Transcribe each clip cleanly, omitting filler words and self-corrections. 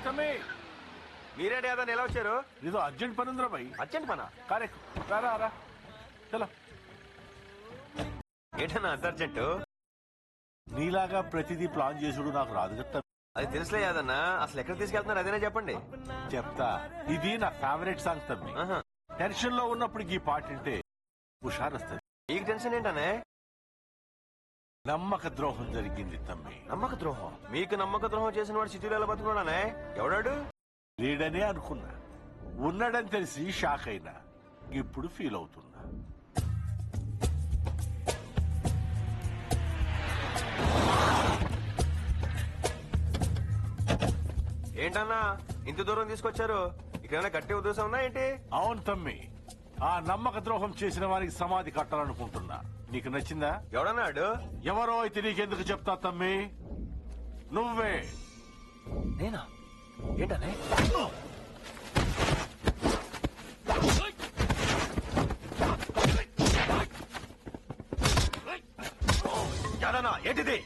తమ్మి మీరేంటి కదా ఎలా వచ్చారు? ఇదో అర్జెంట్ పని ఉందిరా భయ్. అర్జెంట్ పనా? కరెక్ట్. రా చలో. ఏంటన్నా అంత అర్జెంటు? నీలాగా ప్రతిదీ ప్లాన్ చేసుడు నాకు రాదు కదా. అది తెలుసులే యాదన్నా, అసలు ఎక్కడ తీసుకెళ్తున్నారు అదేనా చెప్పండి. చెప్తా. ఇది నా ఫేవరెట్ సాంగ్ తమ్మి. టెన్షన్ లో ఉన్నప్పుడు ఈ పాట వింటే హుషారు వస్తుంది. నీకు టెన్షన్ ఏంటనే? నమ్మక ద్రోహం జరిగింది తమ్మి. నమ్మక ద్రోహం? మీకు నమ్మక ద్రోహం చేసిన వాడు సిటీలో ఎలా బతుకున్నాడే? ఎవడాడు? లేడనే అనుకున్నా, ఉన్నాడని తెలిసి షాక్ అయినా. ఇప్పుడు ఫీల్ అవుతున్నా. ఏంటన్నా ఇంత దూరం తీసుకొచ్చారు? ఇక్కడ గట్టి ఉద్దేశం ఉన్నా ఏంటి? అవును తమ్మి, ఆ నమ్మక ద్రోహం చేసిన వారికి సమాధి కట్టాలనుకుంటున్నా. నీకు నచ్చిందా? ఎవడన్నాడు? ఎవరో అయితే నీకెందుకు చెప్తా తమ్మి, నువ్వే. నేనా? ఏంటనే? యాదన్నా ఏంటిది?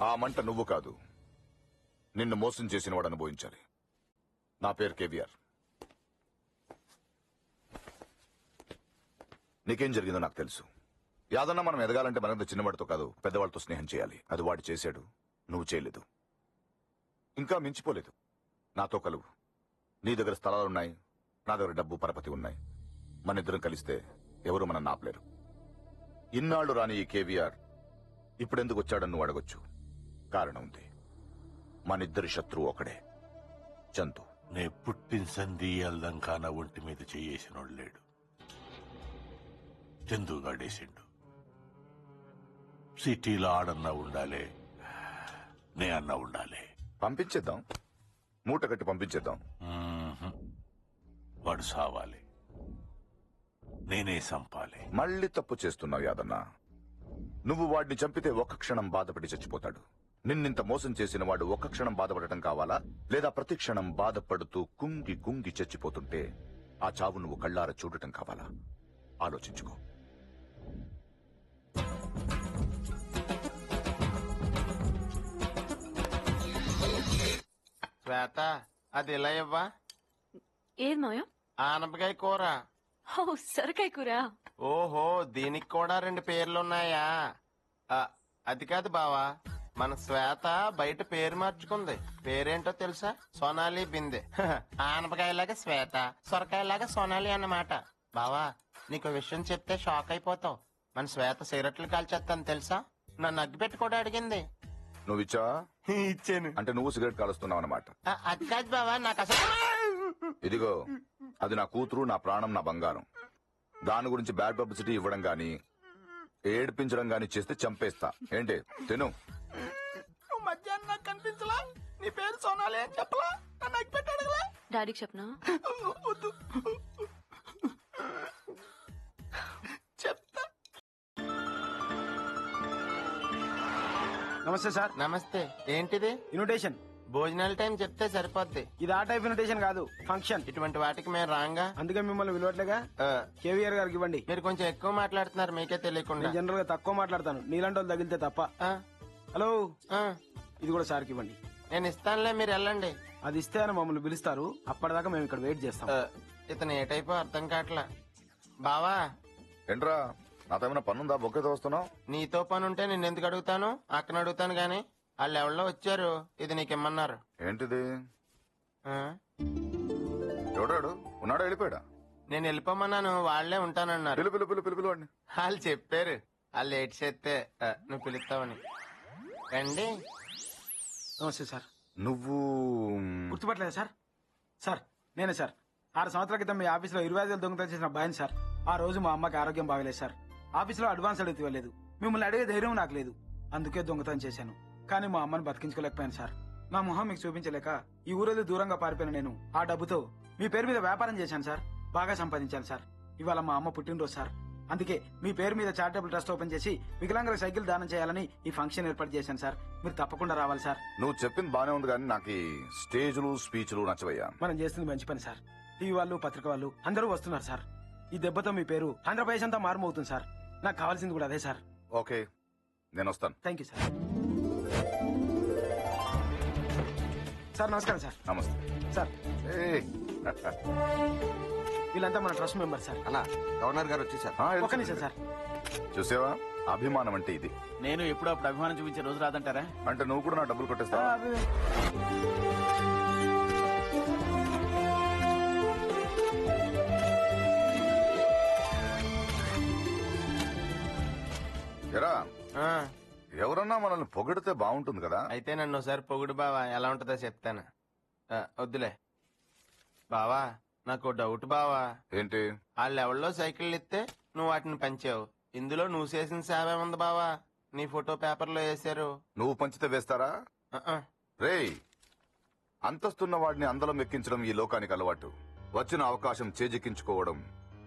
ఆ మంట నువ్వు కాదు, నిన్ను మోసం చేసిన వాడు అనుభవించాలి. నా పేరు కేవీఆర్. నీకేం జరిగిందో నాకు తెలుసు. యాదన్న మనం ఎదగాలంటే మనంత చిన్నవాడితో కాదు, పెద్దవాడితో స్నేహం చేయాలి. అది వాడు చేశాడు, నువ్వు చేయలేదు. ఇంకా మించిపోలేదు. నాతో కలువు. నీ దగ్గర స్థలాలున్నాయి, నా దగ్గర డబ్బు పరపతి ఉన్నాయి. మన ఇద్దరం కలిస్తే ఎవరు మనం నాపలేరు. ఇన్నాళ్లు రాని ఈ కేవీఆర్ ఇప్పుడెందుకు వచ్చాడని నువ్వు అడగొచ్చు. కారణం ఉంది. మనిద్దరి శత్రువు ఒకడే, చందు. నే పుట్టిన సంధి అల్దంకా నా ఒంటి మీద చేయేసినోడు లేడు. చందుగాడేసిండు. సిటీలో ఆడన్నా ఉండాలి, నే అన్నా ఉండాలి. పంపించేద్దాం, మూట కట్టి పంపించేద్దాం. వాడు సావాలి, నేనే సంపాలి. మళ్ళీ తప్పు చేస్తున్నావు యాదన్న. నువ్వు వాడిని చంపితే ఒక్క క్షణం బాధపడి చచ్చిపోతాడు. నిన్నింత మోసం చేసిన వాడు ఒక్క క్షణం బాధపడటం కావాలా, లేదా ప్రతి క్షణం బాధపడుతూ కుంగి కుంగి చచ్చిపోతుంటే ఆ చావు నువ్వు కళ్ళారా చూడటం కావాలా? ఆలోచించుకో. శ్వేత, అది ఇలా ఇవ్వా. ఏది మాయా? ఆనపకాయ కూర. ఓ, సొరకాయ కూర. ఓహో, దీనికి కూడా 2 పేర్లున్నాయా? అది కాదు బావా, మన శ్వేత బయట పేరు మార్చుకుంది. పేరేంటో తెలుసా? సోనాలి బిందె. ఆనపకాయలాగా శ్వేత, సొరకాయలాగా సోనాలి అన్నమాట. బావా నీకు విషయం చెప్తే షాక్ అయిపోతావు. మన శ్వేత సిగరెట్లు కాల్చేస్తాను తెలుసా? నన్ను అగ్గి పెట్టి కూడా అడిగింది. నువ్వు ఇచ్చావా? ఇచ్చాను. అంటే నువ్వు సిగరెట్ కాలుస్తున్నావు అనమాట. అది కాదు బావా, నాకు అసలు ఇదిగో, అది నా కూతురు, నా ప్రాణం, నా బంగారం. దాని గురించి బ్యాడ్ పబ్లిసిటీ ఇవ్వడం గాని ఏడిపించడం గాని చేస్తే చంపేస్తా. ఏంటి తిను. నువ్వు మధ్యాహ్నం నాకు కనిపించలా? నీ పేరు సోనాలి అని చెప్పలా? నన్ను అగ్గి పెట్టి అడగలా? డాడీకి చెప్పనా? వద్దు. చెప్తా. నమస్తే సార్. నమస్తే. ఏంటిది? ఇన్విటేషన్. భోజనాల టైం చెప్తే సరిపోద్ది. ఇది ఆ టైప్ ఇన్విటేషన్ కాదు, ఫంక్షన్. ఇటువంటి వాటికి మేము రాంగా. అందుకే మిమ్మల్ని విలువట్లేగా. కేవీఆర్ గారికి ఇవ్వండి. మీరు కొంచెం ఎక్కువ మాట్లాడుతున్నారు మీకే తెలియకుండా. నేను జనరల్ గా తక్కువ మాట్లాడతాను, నీలాంటి వాళ్ళు తగిలితే తప్ప. ఆ, హలో, ఆ, ఇది కూడా సార్కి ఇవ్వండి. నేను ఇస్తానులే, మీరు వెళ్ళండి. అది ఇస్తే అని మమ్మల్ని పిలుస్తారు, అప్పటిదాకా మేము ఇక్కడ వెయిట్ చేస్తాం. ఇతను ఏ టైపో అర్థం కావట్లా. బావా, ఏంట్రా, నాతో ఏమైనా పనుందా? బొక్కేతో వస్తున్నావు? నీతో పని ఉంటే నేను ఎందుకు అడుగుతాను? అక్కన అడుగుతాను గాని. వాళ్ళు ఎవరిలో వచ్చారు, ఇది నీకిమ్మన్నారు. ఏంటిది? ఆ? ఎవడాడు? ఉన్నాడా? వెళ్ళిపోయాడా? నేను వెళ్ళిపోమన్నాను, వాళ్లే ఉంటానన్నారు. పిలు పిలు పిలు పిలు పిలు వాడిని. వాళ్ళు చెప్పారు, వాళ్ళు లేట్ చేస్తే నువ్వు పిలుస్తావని. రండి. నమస్తే సార్. నువ్వు గుర్తుపట్టలేదు సార్? సార్ నేనే సార్. 6 సంవత్సరాల క్రితం మీ ఆఫీసులో 25,000 దొంగతనం చేసిన అబ్బాయిని సార్. ఆ రోజు మా అమ్మకి ఆరోగ్యం బాగలేదు సార్. ఆఫీసులో అడ్వాన్స్ అడిగితే ఇవ్వలేదు. మిమ్మల్ని అడిగే ధైర్యం నాకు లేదు, అందుకే దొంగతనం చేశాను. కానీ మా అమ్మని బతికించుకోలేకపోయాను సార్. నా మొహం మీకు చూపించలేక ఈ ఊరేది దూరంగా పారిపోయిన నేను ఆ డబ్బుతో మీ పేరు మీద వ్యాపారం చేశాను సార్. బాగా సంపాదించాను సార్. ఇవాళ మా అమ్మ పుట్టినరోజు సార్. అందుకే మీ పేరు మీద చారిటబుల్ ట్రస్ట్ ఓపెన్ చేసి వికలాంగుల సైకిల్ దానం చేయాలని ఈ ఫంక్షన్ ఏర్పాటు చేశాను సార్. మీరు తప్పకుండా రావాలి సార్. నువ్వు చెప్పింది బానే ఉంది కానీ నాకు ఈ స్టేజ్లు స్పీచ్లు నచ్చవయ్యా. మనం చేస్తుంది మంచి పని సార్. టీవీ వాళ్ళు, పత్రిక వాళ్ళు అందరూ వస్తున్నారు సార్. ఈ దెబ్బతో మీ పేరు 100% అంతా మారుమవుతుంది సార్. నాకు కావాల్సింది కూడా అదే సార్. ఓకే, నేను వస్తాను. Thank you sir. సార్ నమస్కారం సార్. నమస్తే సార్ ఏయ్. వీళ్ళంతా మన ట్రస్ట్ మెంబర్ సార్. అన్నా, గవర్నర్ గారు వచ్చేసారు. ఒక్క నిమిషం సార్. చూసావా, అభిమానం అంటే ఇది. నేను ఎప్పుడు అప్పుడు అభిమానం చూపించే రోజు రాదంటారా? అంటే నువ్వు కూడా నా డబ్బులు కొట్టేస్తావా? ఎరా, ఆ, ఎవరన్నా మనల్ని పొగిడితే బాగుంటుంది కదా. అయితే నన్ను ఒకసారి పొగుడు బావా, ఎలా ఉంటుందో చెప్తాను. వద్దులే బావా, నాకు డౌట్ బావా. ఏంటి? వాళ్ళు ఎవరిలో సైకిళ్ళు ఇస్తే నువ్వు వాటిని పంచావు. ఇందులో నువ్వు చేసిన సేవ ఏముంది బావా? నీ ఫోటో పేపర్లో వేశారు. నువ్వు పంచితే వేస్తారా? ఆ, రేయ్, అంతస్తున్న వాడిని అందలం ఎక్కించడం ఈ లోకానికి అలవాటు. వచ్చిన అవకాశం చేజిక్కించుకోవడం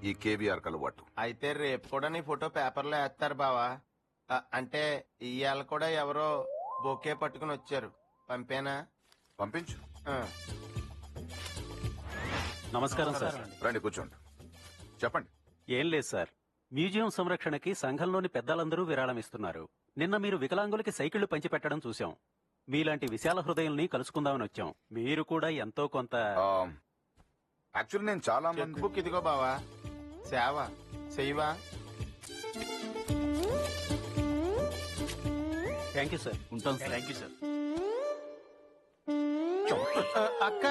ఈ కేవీఆర్ అలవాటు. అయితే రేపు కూడా నీ ఫోటో పేపర్లో వేస్తారు బావా. అంటే ఇవాళ కూడా ఎవరో బొకే పట్టుకుని వచ్చారు, పంపేనా? పంపించు. ఆ. నమస్కారం సార్. రండి, కూర్చోండి. చెప్పండి. ఏం లేదు సార్, మ్యూజియం సంరక్షణకి సంఘంలోని పెద్దలందరూ విరాళం ఇస్తున్నారు. నిన్న మీరు వికలాంగులకి సైకిళ్లు పంచిపెట్టడం చూశాం. మీలాంటి విశాల హృదయాల్ని కలుసుకుందామని వచ్చాం. మీరు కూడా ఎంతో కొంత. యాక్చువల్లీ నేను చాలా చెక్ మంది బుక్ ఇదిగో బావా, సేవ చెయ్యవా? Thank you sir. ఉంటాం సార్. Thank you sir. అక్క